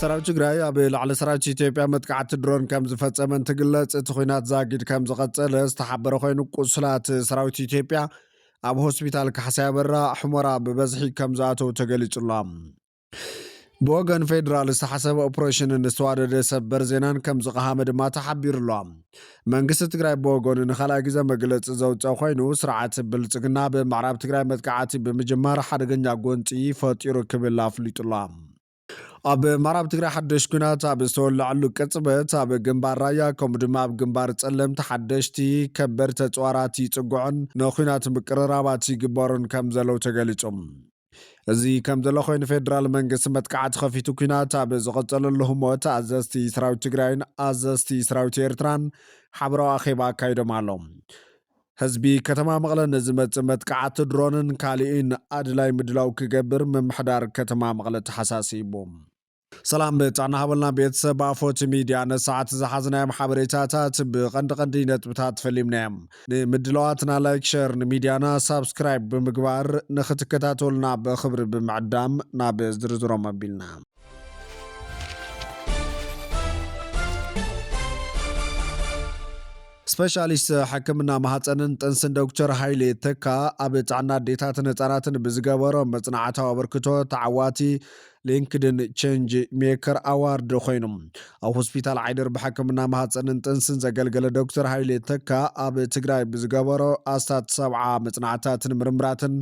ሰራዊት ትግራይ ኣብ ላዕሊ ሰራዊት ኢትዮጵያ መጥቃዕቲ ድሮን ከም ዝፈጸመን ትግለጽ እቲ ኩናት ዛጊድ ከም ዝቐጸለ ዝተሓበረ ኮይኑ ቁስላት ሰራዊት ኢትዮጵያ ኣብ ሆስፒታል ካሕሳይ በራ ሕሞራ ብበዝሒ ከም ዝኣተው ተገሊጹላ። ብወገን ፌደራል ዝተሓሰበ ኦፕሬሽንን ዝተዋደደ ሰበር ዜናን ከም ዝቐሃመ ድማ ተሓቢሩሎ። መንግስቲ ትግራይ ብወገኑ ንኻልኣይ ግዜ መግለፂ ዘውፅአ ኮይኑ ስርዓት ብልጽግና ብምዕራብ ትግራይ መጥቃዕቲ ብምጅማር ሓደገኛ ጎንፂ ፈጢሩ ክብል ኣፍሊጡላ። ኣብ ምዕራብ ትግራይ ሓደሽ ኩናት ኣብ ዝተወልዐሉ ቅጽበት ኣብ ግንባር ራያ ከምኡ ድማ ኣብ ግንባር ጸለምቲ ሓደሽቲ ከበድቲ ኣጽዋራት ይጽጉዑን ንኹናት ምቅርራባት ይግበሩን ከም ዘለው ተገሊጹ። እዚ ከም ዘሎ ኮይኑ ፌደራል መንግስቲ መጥቃዕቲ ከፊቱ ኩናት ኣብ ዝቐጸለሉ ህሞት ኣዘዝቲ ሰራዊት ትግራይን ኣዘዝቲ ሰራዊት ኤርትራን ሓበራዊ ኣኼባ ኣካይዶም ኣለው። ህዝቢ ከተማ መቐለ ንዝመጽእ መጥቃዕቲ ድሮንን ካሊእን ኣድላይ ምድላው ክገብር ምምሕዳር ከተማ መቐለ ተሓሳሲቡ። ሰላም ብጣዕና ሃበልና ቤተሰብ ኣፎት ሚድያ ነሰዓት ዝሓዝናዮም ሓበሬታታት ብቐንዲ ነጥብታት ፈሊምናዮም ንምድለዋትና ላይክ ሸር ንሚድያና ሳብስክራይብ ብምግባር ንኽትከታተሉና ብኽብሪ ብምዕዳም ናብ ዝርዝሮም ኣቢልና። ስፔሻሊስት ሕክምና ማህፀንን ጥንስን ዶክተር ሃይሌ ተካ ኣብ ጥዕና ኣዴታትን ህፃናትን ብዝገበሮ መጽናዕታዊ ኣበርክቶ ተዓዋቲ ሊንክድን ቼንጅ ሜከር ኣዋርድ ኮይኖም ኣብ ሆስፒታል ዓይደር ብሕክምና ማህፀንን ጥንስን ዘገልገለ ዶክተር ሃይሌ ተካ ኣብ ትግራይ ብዝገበሮ ኣስታት 70 መጽናዕታትን ምርምራትን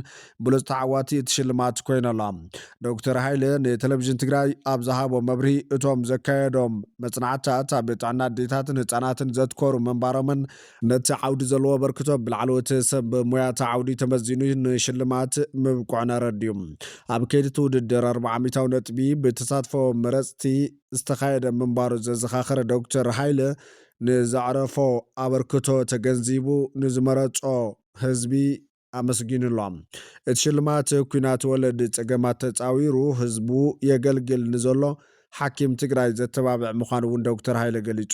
ብሉፅ ተዓዋቲ እትሽልማት ኮይነላ። ዶክተር ሃይሌ ንቴሌቭዥን ትግራይ ኣብ ዝሃቦ መብርሂ እቶም ዘካየዶም መጽናዕታት ኣብ ጥዕና ኣዴታትን ህፃናትን ዘትኮሩ መንባሮምን ነቲ ዓውዲ ዘለዎ ኣበርክቶ ብላዕለዎት ሰብ ሞያታ ዓውዲ ተመዚኑ ንሽልማት ምብቁዕን ረድዩ። ኣብ ከይዲ ውድድር 400 ነጥቢ ብተሳትፎ መረፅቲ ዝተኻየደ ምንባሩ ዘዘኻኸረ ዶክተር ሃይለ ንዘዕረፎ ኣበርክቶ ተገንዚቡ ንዝመረፆ ህዝቢ ኣመስጊኑሎም። እቲ ሽልማት ኩናት ወለድ ፀገማት ተፃዊሩ ህዝቡ የገልግል ንዘሎ ሓኪም ትግራይ ዘተባብዕ ምዃኑ እውን ዶክተር ሃይለ ገሊጹ።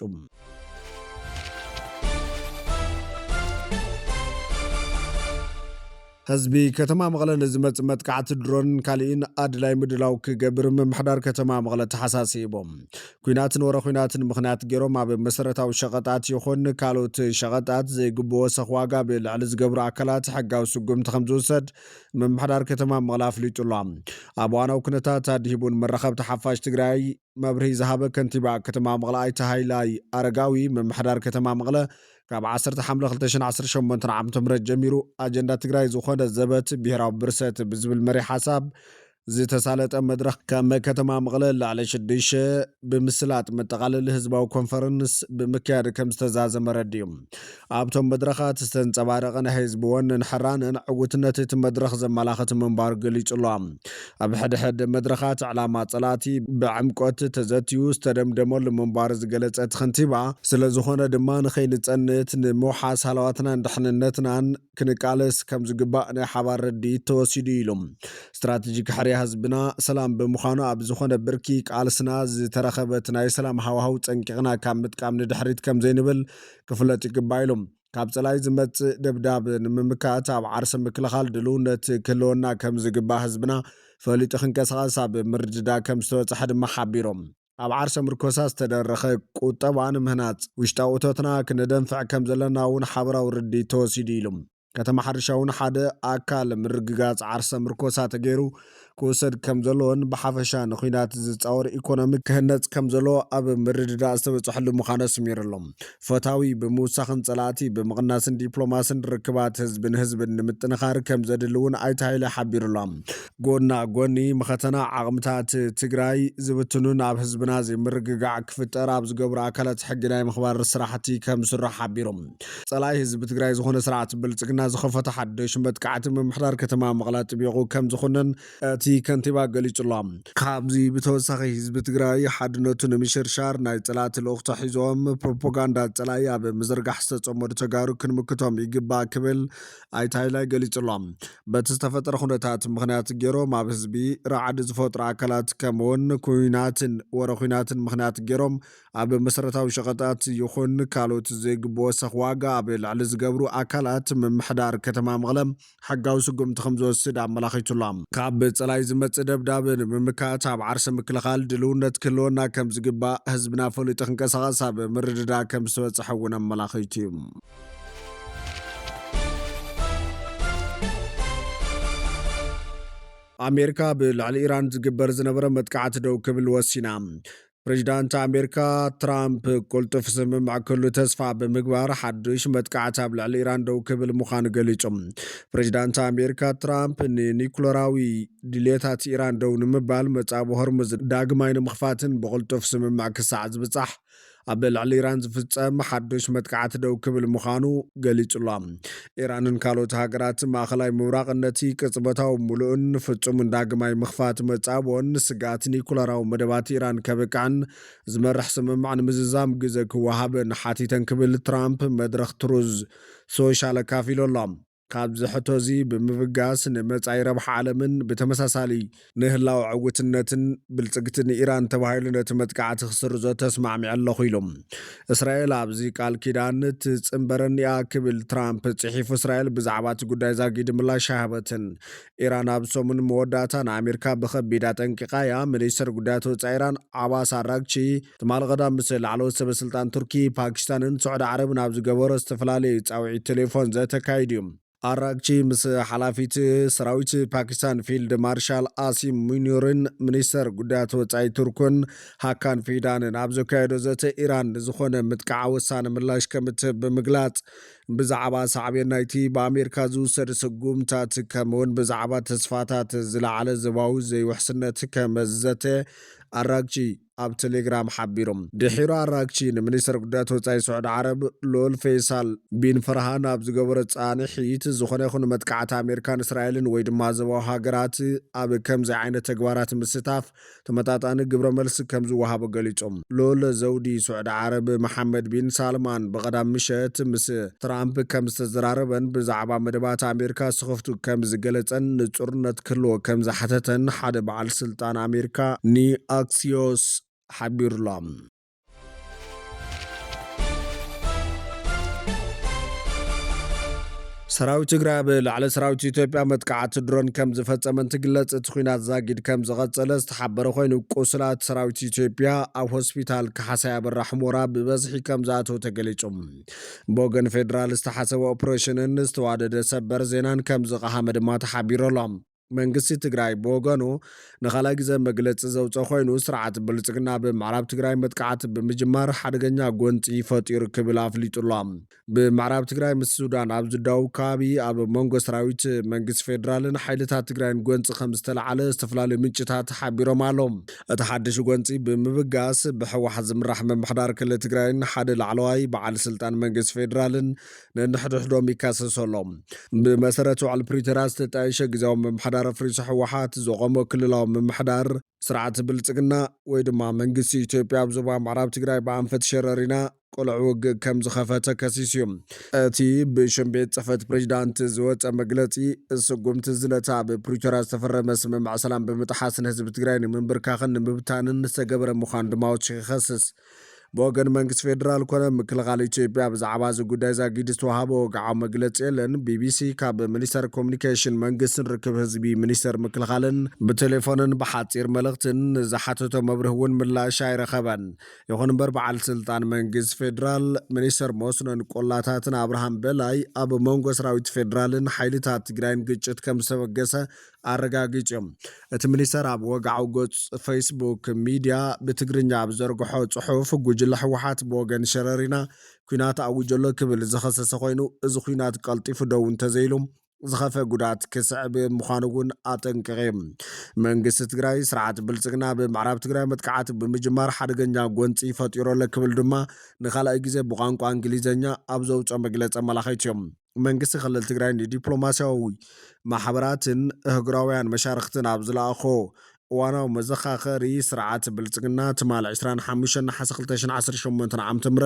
ህዝቢ ከተማ መቐለ ንዝመጽእ መጥቃዕቲ ድሮንን ካሊእን ኣድላይ ምድላው ክገብር ምምሕዳር ከተማ መቐለ ተሓሳሲቦም። ኩናትን ወረ ኩናትን ምኽንያት ገይሮም ኣብ መሰረታዊ ሸቐጣት ይኹን ካልኦት ሸቐጣት ዘይግብኦ ወሰኽ ዋጋ ብልዕሊ ዝገብሩ ኣካላት ሕጋዊ ስጉምቲ ከም ዝውሰድ ምምሕዳር ከተማ መቐለ ኣፍሊጡሎ። ኣብ እዋናዊ ኩነታት ኣድሂቡን መራኸብቲ ሓፋሽ ትግራይ መብርሂ ዝሃበ ከንቲባ ከተማ መቐለ ኣይተ ሃይላይ ኣረጋዊ ምምሕዳር ከተማ መቐለ ካብ 10 ሓምለ 2018 ዓ.ም ጀሚሩ ኣጀንዳ ትግራይ ዝኾነ ዘበት ብሄራዊ ብርሰት ብዝብል መሪ ሓሳብ ዝተሳለጠ መድረኽ ከም ከተማ መቐለ ላዕለ 6 ብምስላጥ መጠቓለሊ ህዝባዊ ኮንፈረንስ ብምክያድ ከም ዝተዛዘመ ረድዩ። ኣብቶም መድረኻት ዝተንፀባረቐ ናይ ህዝቢ ወንን ሕራንን ዕውትነት እቲ መድረኽ ዘመላኽት ምንባሩ ገሊጹሎ። ኣብ ሕድሕድ መድረኻት ዕላማ ጸላቲ ብዕምቆት ተዘትዩ ዝተደምደመሉ ምንባሩ ዝገለጸት ከንቲባ ስለ ዝኾነ ድማ ንኸይንጸንት ንምውሓስ ሃለዋትናን ድሕንነትናን ክንቃለስ ከም ዝግባእ ናይ ሓባር ረዲት ተወሲዱ ኢሎም ስትራቴጂክ ሕርያ ህዝብና ሰላም ብምዃኑ ኣብ ዝኾነ ብርኪ ቃልስና ዝተረኸበት ናይ ሰላም ሃዋሃው ፀንቂቕና ካብ ምጥቃም ንድሕሪት ከም ዘይንብል ክፍለጥ ይግባእ ኢሎም ካብ ጸላይ ዝመጽእ ደብዳብ ንምምካት ኣብ ዓርሰ ምክልኻል ድልውነት ክህልወና ከም ዝግባእ ህዝብና ፈሊጡ ክንቀሳቐስ ኣብ ምርድዳ ከም ዝተበፅሐ ድማ ሓቢሮም ኣብ ዓርሰ ምርኮሳ ዝተደረኸ ቁጠባ ንምህናፅ ውሽጣዊ እቶትና ክንደንፍዕ ከም ዘለና እውን ሓበራዊ ርዲት ተወሲዱ ኢሎም ከተማ ሓርሻ እውን ሓደ ኣካል ምርግጋጽ ዓርሰ ምርኮሳ ተገይሩ ክውሰድ ከም ዘለዎን ብሓፈሻ ንኹናት ዝፃወር ኢኮኖሚ ክህነፅ ከም ዘለዎ ኣብ ምርድዳ ዝተበፅሐሉ ምዃኑ ኣስሚሩሎም ፈታዊ ብምውሳኽን ጸላእቲ ብምቕናስን ዲፕሎማስን ርክባት ህዝቢ ንህዝብን ንምጥንኻር ከም ዘድሊ እውን ኣይተ ሃይለ ሓቢሩሎም ጎና ጎኒ መኸተና ዓቕምታት ትግራይ ዝብትኑን ኣብ ህዝብና ዘይምርግጋዕ ክፍጠር ኣብ ዝገብሩ ኣካላት ሕጊ ናይ ምኽባር ስራሕቲ ከም ዝስራሕ ሓቢሮም ጸላይ ህዝቢ ትግራይ ዝኾነ ስርዓት ብልጽግና ዝኸፈተ ሓድሽ መጥቃዕቲ ምምሕዳር ከተማ መቐለ ጥቢቑ ከም ዝኾነን እቲ ከንቲባ ገሊጹሎም ካብዚ ብተወሳኺ ህዝቢ ትግራይ ሓድነቱ ንምሽርሻር ናይ ጸላእቲ ልኡኽቲ ሒዞም ፕሮፓጋንዳ ጸላይ ኣብ ምዝርጋሕ ዝተጸመዱ ተጋሩ ክንምክቶም ይግባእ ክብል ኣይተ ሃይላይ ገሊጹሎም በቲ ዝተፈጠረ ኩነታት ምኽንያት ገይሮም ኣብ ህዝቢ ረዓዲ ዝፈጥሩ ኣካላት ከምውን ኩናትን ወረ ኩናትን ምኽንያት ገይሮም ኣብ መሰረታዊ ሸቐጣት ይኹን ካልኦት ዘይግብኦ ወሰኽ ዋጋ ኣብ ልዕሊ ዝገብሩ ኣካላት ምምሕዳር ከተማ መቐለ ሕጋዊ ስጉምቲ ከም ዝወስድ ኣመላኺቱሎም ካብ ጸላይ ካልኣይ ዝመጽእ ደብዳበ ንምምካት ኣብ ዓርሰ ምክልኻል ድልውነት ክህልወና ከም ዝግባእ ህዝብና ፈሊጡ ክንቀሳቐስ ኣብ ምርድዳእ ከም ዝተበጽሐ እውን ኣመላኺቱ እዩ። ኣሜሪካ ብልዕሊ ኢራን ዝግበር ዝነበረ መጥቃዕቲ ደው ክብል ወሲና። ፕሬዚዳንት ኣሜሪካ ትራምፕ ቁልጡፍ ስምምዕ ክህሉ ተስፋ ብምግባር ሓድሽ መጥቃዕቲ ኣብ ልዕሊ ኢራን ደው ክብል ምዃኑ ገሊፆም። ፕሬዚዳንት ኣሜሪካ ትራምፕ ንኒኩለራዊ ድልየታት ኢራን ደው ንምባል መጻብ ሆርሙዝ ዳግማይ ንምኽፋትን ብቁልጡፍ ስምምዕ ክሳዕ ዝብጻሕ ኣብ ልዕሊ ኢራን ዝፍጸም ሓድሽ መጥቃዕቲ ደው ክብል ምዃኑ ገሊጹላ። ኢራንን ካልኦት ሃገራት ማእኸላይ ምብራቕ ነቲ ቅጽበታዊ ሙሉእን ፍጹምን ዳግማይ ምኽፋት መጻብኦን ስጋት ኒኩለራዊ መደባት ኢራን ከበቃዕን ዝመርሕ ስምምዕ ንምዝዛም ግዜ ክወሃበን ሓቲተን ክብል ትራምፕ መድረኽ ትሩዝ ሶሻል ኣካፊሉ ኣሎ። ካብዚ ሕቶ እዚ ብምብጋስ ንመጻኢ ረብሓ ዓለምን ብተመሳሳሊ ንህላዊ ዕውትነትን ብልጽግትን ኢራን ተባሂሉ ነቲ መጥቃዕቲ ክስርዞ ተስማዕሚዑ ኣለኹ ኢሎም። እስራኤል ኣብዚ ቃል ኪዳን ትጽምበረኒ እያ ክብል ትራምፕ ጽሒፉ እስራኤል ብዛዕባ እቲ ጉዳይ ዛጊድ ምላሽ ኣይሃበትን። ኢራን ኣብ ሰሙን መወዳእታ ንኣሜሪካ ብኸቢድ ኣጠንቂቓ እያ። ሚኒስትር ጉዳያት ወጻኢ ኢራን ዓባስ ኣራግቺ ትማል ቀዳም ምስ ላዕለዎት ሰበስልጣን ቱርኪ፣ ፓኪስታንን ስዑድ ዓረብን ኣብ ዝገበሮ ዝተፈላለየ ጻውዒት ቴሌፎን ዘተካይድ እዩ። ኣራግቺ ምስ ሓላፊት ሰራዊት ፓኪስታን ፊልድ ማርሻል ኣሲም ሙኒርን ሚኒስተር ጉዳያት ወጻኢ ቱርክን ሃካን ፊዳንን ኣብ ዘካየዶ ዘተ ኢራን ዝኾነ ምጥቃዓ ወሳነ ምላሽ ከምትህብ ብምግላጽ ብዛዕባ ሳዕቤን ናይቲ ብኣሜሪካ ዝውሰድ ስጉምታት ከምውን ብዛዕባ ተስፋታት ዝለዓለ ዞባዊ ዘይውሕስነት ከመዘተ ኣራግቺ ኣብ ቴሌግራም ሓቢሮም። ድሒሩ ኣራግቺ ንሚኒስተር ጉዳያት ወጻኢ ስዑድ ዓረብ ሎል ፌይሳል ቢን ፈርሃን ኣብ ዝገበሮ ጻንሒት ዝኾነ ይኹን መጥቃዕቲ ኣሜሪካን እስራኤልን ወይ ድማ ዞባዊ ሃገራት ኣብ ከምዚ ዓይነት ተግባራት ምስታፍ ተመጣጣኒ ግብረ መልሲ ከም ዝወሃቦ ገሊፆም። ሎል ዘውዲ ስዑድ ዓረብ መሐመድ ቢን ሳልማን ብቐዳም ምሸት ምስ ትራምፕ ከም ዝተዘራረበን ብዛዕባ መደባት ኣሜሪካ ስኽፍቱ ከም ዝገለጸን ንጹርነት ክህልዎ ከም ዝሓተተን ሓደ በዓል ስልጣን ኣሜሪካ ኒኣክሲዮስ ሓቢሩሎም። ሰራዊት ትግራይ ኣብ ላዕሊ ሰራዊት ኢትዮጵያ መጥቃዕቲ ድሮን ከም ዝፈጸመን ትግለጽ። እቲ ኩናት ዛጊድ ከም ዝቐጸለ ዝተሓበረ ኮይኑ ቁስላት ሰራዊት ኢትዮጵያ ኣብ ሆስፒታል ካሕሳይ ኣበራ ሕሞራ ብበዝሒ ከም ዝኣተው ተገሊጹም። ብወገን ፌደራል ዝተሓሰበ ኦፕሬሽንን ዝተዋደደ ሰበር ዜናን ከም ዝቐሃመ ድማ ተሓቢሮሎም። መንግስቲ ትግራይ ብወገኑ ንኻልኣይ ግዜ መግለፂ ዘውፅአ ኮይኑ ስርዓት ብልጽግና ብምዕራብ ትግራይ መጥቃዕቲ ብምጅማር ሓደገኛ ጎንፂ ፈጢሩ ክብል ኣፍሊጡሎ። ብምዕራብ ትግራይ ምስ ሱዳን ኣብ ዝዳውብ ከባቢ ኣብ መንጎ ሰራዊት መንግስቲ ፌደራልን ሓይልታት ትግራይን ጎንፂ ከም ዝተለዓለ ዝተፈላለዩ ምንጭታት ሓቢሮም ኣሎም። እቲ ሓድሽ ጎንፂ ብምብጋስ ብሕወሓት ዝምራሕ ምምሕዳር ክልል ትግራይን ሓደ ላዕለዋይ በዓል ስልጣን መንግስቲ ፌደራልን ነንሕድሕዶም ይካሰሶሎም። ብመሰረት ውዕል ፕሪቶርያ ዝተጣየሸ ግዜያዊ ምምሕዳር ኣፍሪሱ ሕወሓት ዘቆመ ክልላዊ ምምሕዳር ስርዓት ብልጽግና ወይ ድማ መንግስቲ ኢትዮጵያ ኣብ ዞባ ምዕራብ ትግራይ ብኣንፈት ሸረሪና ቆልዑ ውግእ ከም ዝኸፈተ ከሲሱ እዩ። እቲ ብሽም ቤት ጽሕፈት ፕሬዚዳንት ዝወፀ መግለፂ ስጉምቲ ዝነታ ብፕሪቶርያ ዝተፈረመ ስምምዕ ሰላም ብምጥሓስ ንህዝቢ ትግራይ ንምንብርካኽን ንምብታንን ዝተገበረ ምዃኑ ድማ ወሲኹ ይኸስስ። ብወገን መንግስቲ ፌደራል ኮነ ምክልኻል ኢትዮጵያ ብዛዕባ እዚ ጉዳይ ዛጊድ ዝተዋሃበ ወግዓዊ መግለፂ የለን። ቢቢሲ ካብ ሚኒስተር ኮሙኒኬሽን መንግስትን ርክብ ህዝቢ ሚኒስተር ምክልኻልን ብቴሌፎንን ብሓፂር መልእኽትን ዝሓተቶ መብርህ እውን ምላሽ ኣይረኸበን። ይኹን እምበር በዓል ስልጣን መንግስቲ ፌደራል ሚኒስተር መስኖን ቆላታትን ኣብርሃም በላይ ኣብ መንጎ ሰራዊት ፌደራልን ሓይልታት ትግራይን ግጭት ከም ዝተበገሰ ኣረጋጊፆም። እቲ ሚኒስተር ኣብ ወግዓዊ ገጽ ፌስቡክ ሚድያ ብትግርኛ ኣብ ዘርግሖ ጽሑፍ ጉጅለ ሕወሓት ብወገን ሸረሪና ኩናት ኣውጀሎ ክብል ዝኸሰሰ ኮይኑ እዚ ኩናት ቀልጢፉ ደው እንተዘይሉ ዝኸፈ ጉዳት ክስዕብ ምዃኑ እውን ኣጠንቂቐ። መንግስቲ ትግራይ ስርዓት ብልጽግና ብምዕራብ ትግራይ መጥቃዕቲ ብምጅማር ሓደገኛ ጎንፂ ፈጢሮሎ ክብል ድማ ንኻልኣይ ግዜ ብቋንቋ እንግሊዝኛ ኣብ ዘውፅኦ መግለፂ ኣመላኺቱ እዮም። መንግስቲ ክልል ትግራይ ንዲፕሎማስያዊ ማሕበራትን እህግራውያን መሻርክትን ኣብ ዝለኣኾ ዋናው መዘኻኸሪ ስርዓት ብልጽግና ትማል 25 ናሓሰ 2018 ዓ.ም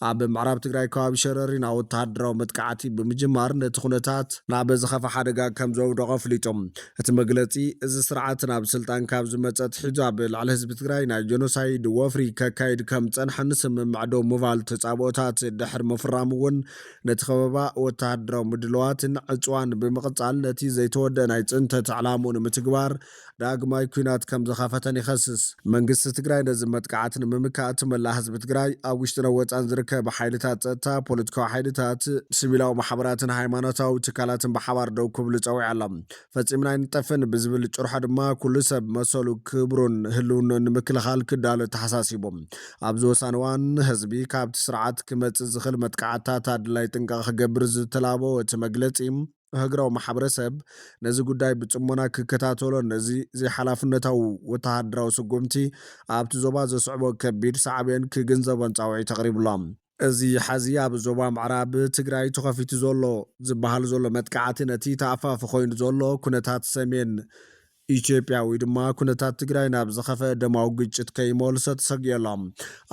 ኣብ ምዕራብ ትግራይ ከባቢ ሸረሪና ወተሃደራዊ መጥቃዕቲ ብምጅማር ነቲ ኩነታት ናብ ዝኸፈ ሓደጋ ከም ዘውደቐ ፍሊጦም እቲ መግለጺ እዚ ስርዓት ናብ ስልጣን ካብ ዝመጸት ሒዙ ኣብ ልዕሊ ህዝቢ ትግራይ ናይ ጀኖሳይድ ወፍሪ ከካይድ ከም ጸንሐን ስምምዕ ዶ ምባል ተጻብኦታት ድሕሪ ምፍራም እውን ነቲ ኸበባ ወተሃደራዊ ምድለዋትን ዕፅዋን ብምቕጻል ነቲ ዘይተወደአ ናይ ጽንተት ዕላምኡ ንምትግባር ዳግማይ ኩናት ከም ዝኸፈተን ይኸስስ። መንግስቲ ትግራይ ነዚ መጥቃዕቲ ንምምካእ እቲ መላእ ህዝቢ ትግራይ ኣብ ውሽጥን ወፃን ዝርከብ ሓይልታት ፀጥታ፣ ፖለቲካዊ ሓይልታት፣ ሲቪላዊ ማሕበራትን ሃይማኖታዊ ትካላትን ብሓባር ደው ክብሉ ፀዊዖም ፈፂምና ይንጠፍን ብዝብል ጭርሖ ድማ ኩሉ ሰብ መሰሉ ክብሩን ህልውናን ንምክልኻል ክዳሎ ተሓሳሲቦም ኣብዚ ወሳኒ እዋን ህዝቢ ካብቲ ስርዓት ክመፅእ ዝኽእል መጥቃዕትታት ኣድላይ ጥንቃቐ ክገብር ዝተላበወ እቲ መግለፂ ህግራዊ ማሕበረሰብ ነዚ ጉዳይ ብጽሞና ክከታተሎ ነዚ ዘይሓላፍነታዊ ወተሃደራዊ ስጉምቲ ኣብቲ ዞባ ዘስዕቦ ከቢድ ሳዕቤን ክግንዘቦን ጻውዒት ተቕሪብሎም እዚ ሓዚ ኣብ ዞባ ምዕራብ ትግራይ ተኸፊቱ ዘሎ ዝበሃል ዘሎ መጥቃዕቲ ነቲ ተኣፋፊ ኮይኑ ዘሎ ኩነታት ሰሜን ኢትዮጵያ ወይ ድማ ኩነታት ትግራይ ናብ ዝኸፈ ደማዊ ግጭት ከይመልሶ ተሰጊየሎም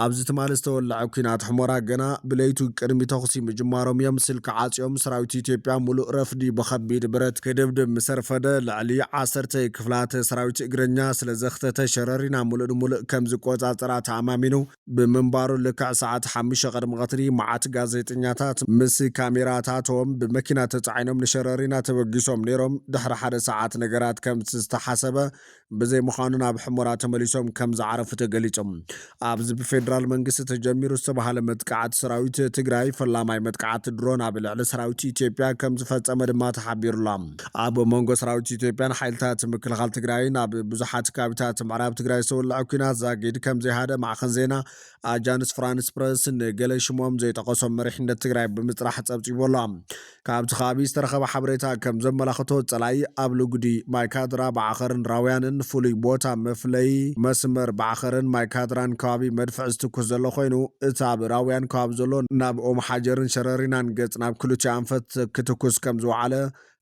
ኣብዚ ትማል ዝተወልዐ ኩናት ሕሞራ ገና ብለይቱ ቅድሚ ተኽሲ ምጅማሮም እዮም ስልኪ ዓፂኦም ሰራዊት ኢትዮጵያ ሙሉእ ረፍዲ ብኸቢድ ብረት ክድብድብ ምሰርፈደ ልዕሊ 10 ክፍላተ ሰራዊት እግረኛ ስለ ዘኽተተ ሸረሪና ሙሉእ ንሙሉእ ከም ዝቆፃፀራ ተኣማሚኑ ብምንባሩ ልክዕ ሰዓት 5 ቀድሚ ቀትሪ መዓት ጋዜጠኛታት ምስ ካሜራታቶም ብመኪና ተፃዒኖም ንሸረሪና ተበጊሶም ነይሮም ድሕሪ ሓደ ሰዓት ነገራት ከም ሓሰበ ብዘይ ምዃኑ ናብ ሕሞራ ተመሊሶም ከም ዝዓረፉ ተገሊጾም ኣብዚ ብፌደራል መንግስቲ ተጀሚሩ ዝተባሃለ መጥቃዕቲ ሰራዊት ትግራይ ፈላማይ መጥቃዕቲ ድሮን ኣብ ልዕሊ ሰራዊት ኢትዮጵያ ከም ዝፈጸመ ድማ ተሓቢሩላ ኣብ መንጎ ሰራዊት ኢትዮጵያን ሓይልታት ምክልኻል ትግራይን ኣብ ብዙሓት ከባቢታት ምዕራብ ትግራይ ዝተወልዐ ኩናት ዛጊድ ከም ዘይሃደ ማዕኸን ዜና ኣጃንስ ፍራንስ ፕረስ ንገለ ሽሞም ዘይጠቐሶም መሪሕነት ትግራይ ብምጥራሕ ጸብጺቦላ ካብቲ ከባቢ ዝተረኸበ ሓበሬታ ከም ዘመላኽቶ ጸላይ ኣብ ልጉዲ ማይካድራ ባዓኸርን ራውያንን ፍሉይ ቦታ መፍለይ መስመር ባዓኸርን ማይካድራን ከባቢ መድፍዕ ዝትኩስ ዘሎ ኮይኑ እቲ ኣብ ራውያን ከባቢ ዘሎ ናብ ኦም ሓጀርን ሸረሪናን ገጽ ናብ ክልቲኡ ኣንፈት ክትኩስ ከም ዝወዓለ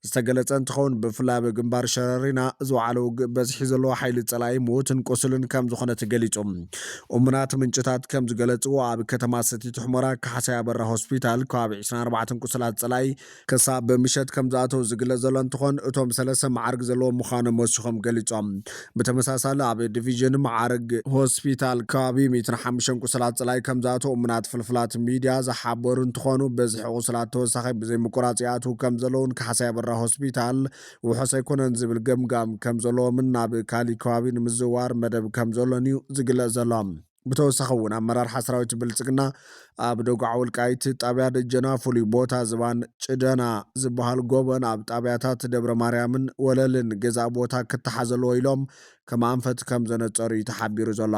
ዝተገለጸ እንትኸውን ብፍላይ ብግንባር ሸረሪና ዝወዓለ ውግእ በዝሒ ዘለዎ ሓይሊ ጸላይ ሞትን ቆስልን ከም ዝኾነ ተገሊጾም እሙናት ምንጭታት ከም ዝገለጽዎ ኣብ ከተማ ሰቲት ሕሞራ ካሕሳይ ኣበራ ሆስፒታል ከባቢ 24 ቁስላት ጸላይ ክሳብ ብምሸት ከም ዝኣተው ዝግለጽ ዘሎ እንትኾን እቶም 3 መዓርግ ዘለዎም ምዃኖም ወሲኾም ገሊጾም ብተመሳሳሊ ኣብ ዲቪዥን መዓርግ ሆስፒታል ከባቢ 105 ቁስላት ጸላይ ከም ዝኣተው እሙናት ፍልፍላት ሚድያ ዝሓበሩ እንትኾኑ በዝሒ ቁስላት ተወሳኺ ብዘይ ምቁራጽ ይኣትው ከም ዘለውን ካሕሳይ ኣበራ ሆስፒታል ውሑስ ኣይኮነን ዝብል ገምጋም ከም ዘለዎምን ናብ ካሊእ ከባቢ ንምዝዋር መደብ ከም ዘሎን እዩ ዝግለጽ ዘሎ ብተወሳኺ እውን ኣመራርሓ ሰራዊት ብልጽግና ኣብ ደጉዓ ወልቃይት ጣብያ ደጀና ፍሉይ ቦታ ዝባን ጭደና ዝበሃል ጎበን ኣብ ጣብያታት ደብረ ማርያምን ወለልን ገዛእ ቦታ ክተሓዘለዎ ኢሎም ከም ኣንፈት ከም ዘነጸሩ እዩ ተሓቢሩ ዘሎ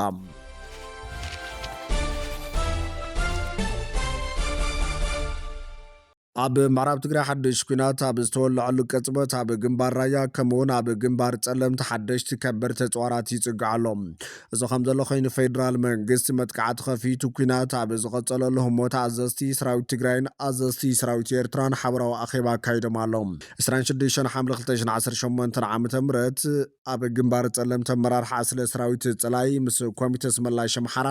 ኣብ ምዕራብ ትግራይ ሓድሽ ኩናት ኣብ ዝተወልዐሉ ቅጽበት ኣብ ግንባር ራያ ከምኡውን ኣብ ግንባር ጸለምቲ ሓደሽቲ ከበድቲ ተጽዋራት ይጽግዓሎም እዚ ከም ዘሎ ኮይኑ ፌደራል መንግስቲ መጥቃዕቲ ከፊቱ ኩናት ኣብ ዝቐጸለሉ ህሞታ ኣዘዝቲ ሰራዊት ትግራይን ኣዘዝቲ ሰራዊት ኤርትራን ሓበራዊ ኣኼባ ኣካይዶም ኣሎም 26 ሓምለ 2018 ዓ.ም ኣብ ግንባር ጸለምቲ ኣመራርሓ ስለ ሰራዊት ጸላይ ምስ ኮሚቴ ስመላሽ ኣምሓራ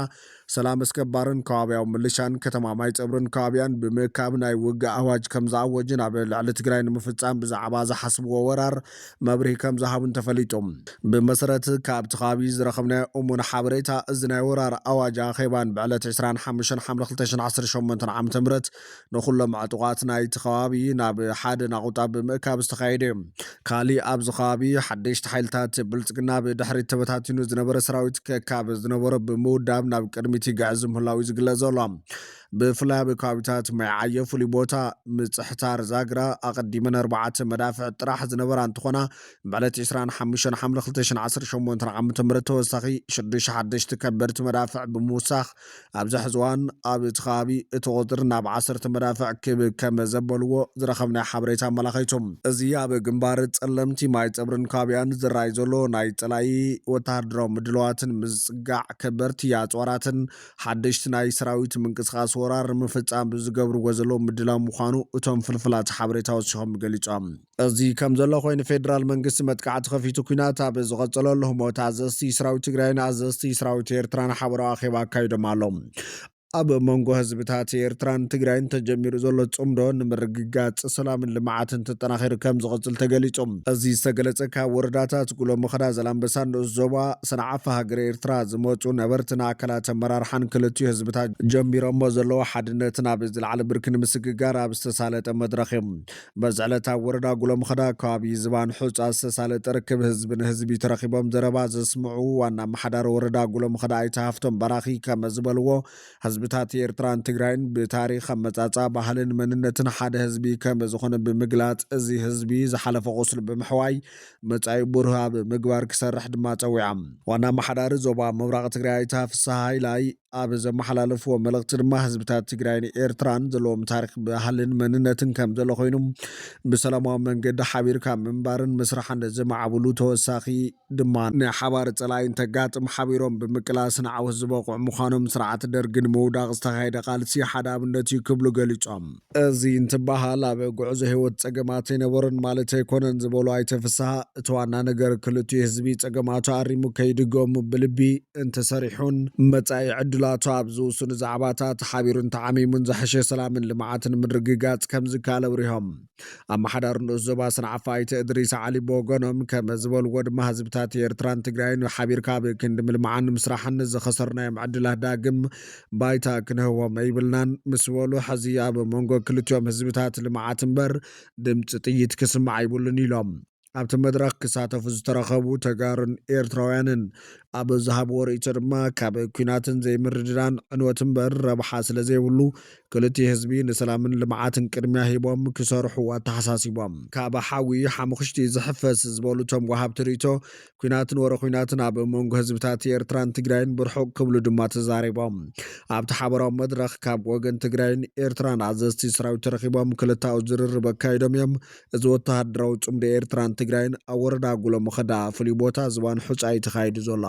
ሰላም አስከባርን ከባቢያዊ ምልሻን ከተማ ማይጸብርን ከባቢያን ብምእካብ ናይ ውግእ ኣዋጅ ከም ዝኣወጅን ኣብ ልዕሊ ትግራይ ንምፍጻም ብዛዕባ ዝሓስብዎ ወራር መብርሂ ከም ዝሃቡን ተፈሊጦም ብመሰረት ካብቲ ከባቢ ዝረኸብናዮ እሙን ሓበሬታ እዚ ናይ ወራር ኣዋጅ ኣኼባን ብዕለት 25 ሓምለ 2018 ዓ.ም ንኹሎም ዕጡቓት ናይቲ ከባቢ ናብ ሓደ ናቁጣ ብምእካብ ዝተኻየደ እዩ ካሊእ ኣብዚ ከባቢ ሓደሽቲ ሓይልታት ብልጽግና ብድሕሪት ተበታቲኑ ዝነበረ ሰራዊት ከካብ ዝነበሮ ብምውዳብ ናብ ቅድሚት ይግዕዝ ምህላው ዝግለጽ ዘሎ ብፍላይ ኣብ ከባቢታት ማይዓየ ፍሉይ ቦታ ምጽሕታር ዛግራ ኣቐዲመን 4 መዳፍዕ ጥራሕ ዝነበራ እንትኾና ብዕለት 25 ሓምለ 2018 ዓ.ም ተወሳኺ 6 ሓደሽቲ ከበድቲ መዳፍዕ ብምውሳኽ ኣብዚ ሕዚ እዋን ኣብ እቲ ከባቢ እቲ ቁጥር ናብ 10 መዳፍዕ ከም ዘበልዎ ዝረኸብናይ ሓበሬታ ኣመላኺቶም እዚ ኣብ ግንባር ጸለምቲ ማይጸብርን ከባቢያን ዝረኣይ ዘሎ ናይ ጸላይ ወተሃደራዊ ምድለዋትን ምዝጽጋዕ ከበድቲ ኣጽዋራትን ሓደሽቲ ናይ ሰራዊት ምንቅስቓስ ወራር ምፍጻም ዝገብርዎ ዘለዉ ምድላው ምዃኑ እቶም ፍልፍላት ሓበሬታ ወሲኾም ገሊፆም። እዚ ከም ዘሎ ኮይኑ ፌደራል መንግስቲ መጥቃዕቲ ከፊቱ ኩናት ኣብ ዝቐጸለሉ ህሞት ኣዘዝቲ ሰራዊት ትግራይን ኣዘዝቲ ሰራዊት ኤርትራን ሓበራዊ ኣኼባ ኣካይዶም ኣሎም። ኣብ መንጎ ህዝብታት ኤርትራን ትግራይን ተጀሚሩ ዘሎ ጽምዶ ንምርግጋጽ ሰላምን ልምዓትን ተጠናኺሩ ከም ዝቕጽል ተገሊጾም። እዚ ዝተገለጸ ካብ ወረዳታት ጉሎ ምኽዳ ዘላንበሳን ንኡስ ዞባ ሰንዓፈ ሃገር ኤርትራ ዝመጹ ነበርትን ኣካላት ኣመራርሓን ክልቲኡ ህዝብታት ጀሚሮሞ ዘለዎ ሓድነትን ኣብ ዝለዓለ ብርኪ ንምስግጋር ኣብ ዝተሳለጠ መድረኽ እዮም። በዚ ዕለት ኣብ ወረዳ ጉሎ ምኽዳ ከባቢ ዝባን ሑፃ ዝተሳለጠ ርክብ ህዝቢ ንህዝቢ ተረኺቦም ዘረባ ዘስምዑ ዋና ኣመሓዳሪ ወረዳ ጉሎ ምኽዳ ኣይተሃፍቶም በራኺ ከም ዝበልዎ ህዝብታት ኤርትራን ትግራይን ብታሪኽ ኣመጻጻ ባህልን መንነትን ሓደ ህዝቢ ከም ዝኾነ ብምግላጽ እዚ ህዝቢ ዝሓለፈ ቁስሊ ብምሕዋይ መጻኢ ብሩህ ኣብ ምግባር ክሰርሕ ድማ ጸዊዖም። ዋና ኣመሓዳሪ ዞባ ምብራቕ ትግራይ ኣይተ ፍስሓ ሃይላይ ኣብ ዘመሓላለፍዎ መልእኽቲ ድማ ህዝብታት ትግራይን ኤርትራን ዘለዎም ታሪክ ባህልን መንነትን ከም ዘሎ ኮይኑ ብሰላማዊ መንገዲ ሓቢርካ ምንባርን ምስራሕን ዝማዕብሉ ተወሳኺ ድማ ንሓባር ጸላይን ተጋጥም ሓቢሮም ብምቅላስን ዓወት ዝበቑዕ ምዃኖም ስርዓት ደርግን ምውዳቕ ዝተኻየደ ቃልሲ ሓደ ኣብነት እዩ ክብሉ ገሊፆም። እዚ እንትበሃል ኣብ ጉዕዞ ህይወት ፀገማት ኣይነበረን ማለት ኣይኮነን ዝበሉ ኣይተ ፍስሓ እቲ ዋና ነገር ክልቲኡ ህዝቢ ፀገማቱ ኣሪሙ ከይድገሙ ብልቢ እንተሰሪሑን መጻኢ ዕድላቱ ኣብ ዝውስኑ ዛዕባታት ሓቢሩን ተዓሚሙን ዝሐሸ ሰላምን ልምዓትን ምርግጋጽ ከም ዝከኣለ ኣብሪሆም። ኣመሓዳሪ ንኡስ ዞባ ሰንዓፈ ኣይተ እድሪስ ዓሊ ብወገኖም ከም ዝበልዎ ድማ ህዝብታት ኤርትራን ትግራይን ሓቢርካ ብክንዲ ምልምዓን ምስራሕን ዝኸሰርናዮም ዕድላት ዳግም ባይታ ክንህቦም ኣይብልናን ምስ በሉ ሕዚ ኣብ መንጎ ክልቲኦም ህዝብታት ልምዓት እምበር ድምፂ ጥይት ክስማዕ ኣይብሉን ኢሎም። ኣብቲ መድረኽ ክሳተፉ ዝተረኸቡ ተጋሩን ኤርትራውያንን ኣብ ዝሃብዎ ርእይቶ ድማ ካብ ኩናትን ዘይምርድዳን ዕንወት እምበር ረብሓ ስለ ዘይብሉ ክልቲኡ ህዝቢ ንሰላምን ልምዓትን ቅድሚያ ሂቦም ክሰርሑ ኣተሓሳሲቦም። ካብ ሓዊ ሓሙኽሽቲ ዝሕፈስ ዝበሉቶም ወሃብቲ ርእይቶ ኩናትን ወረ ኩናትን ኣብ መንጎ ህዝብታት ኤርትራን ትግራይን ብርሑቕ ክብሉ ድማ ተዛሪቦም። ኣብቲ ሓበራዊ መድረኽ ካብ ወገን ትግራይን ኤርትራን ኣዘዝቲ ሰራዊት ተረኺቦም ክልታዊ ዝርርብ ኣካይዶም እዮም። እዚ ወተሃደራዊ ጽምዲ ኤርትራን ትግራይን ኣብ ወረዳ ጉሎ ምኽዳ ፍሉይ ቦታ ዝባን ሑፃ እዩ ተኻይዱ ዘሎ።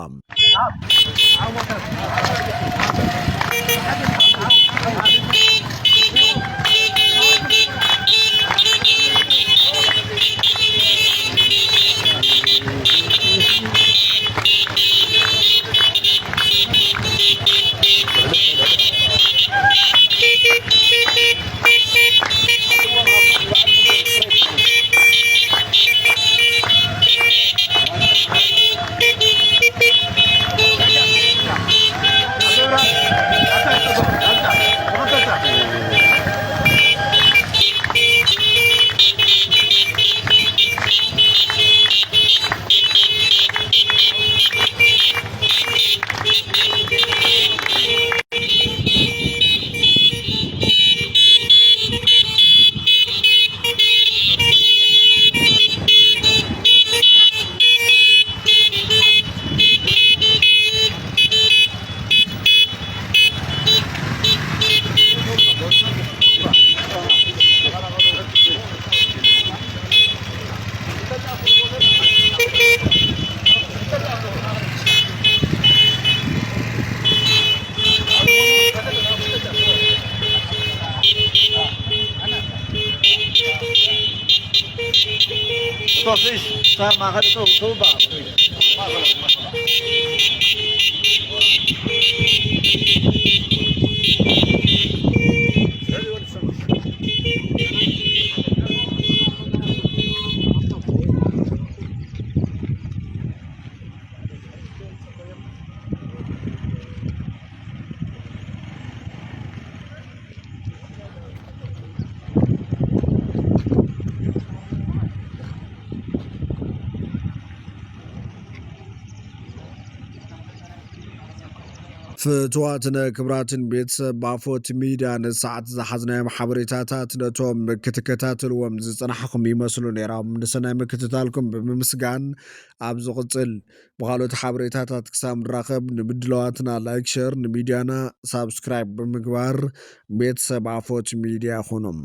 ፍትዋትን ክብራትን ቤተሰብ ባፎት ሚድያ ንሰዓት ዝሓዝናዮም ሓበሬታታት ነቶም ክትከታተልዎም ዝፀናሕኹም ይመስሉ ነይሮም። ንሰናይ ምክትታልኩም ብምምስጋን ኣብ ዝቕፅል ብኻልኦት ሓበሬታታት ክሳብ ንራኸብ ንምድለዋትና ላይክ ሸር ንሚድያና ሳብስክራይብ ብምግባር ቤተሰብ ባፎት ሚድያ ኹኑም።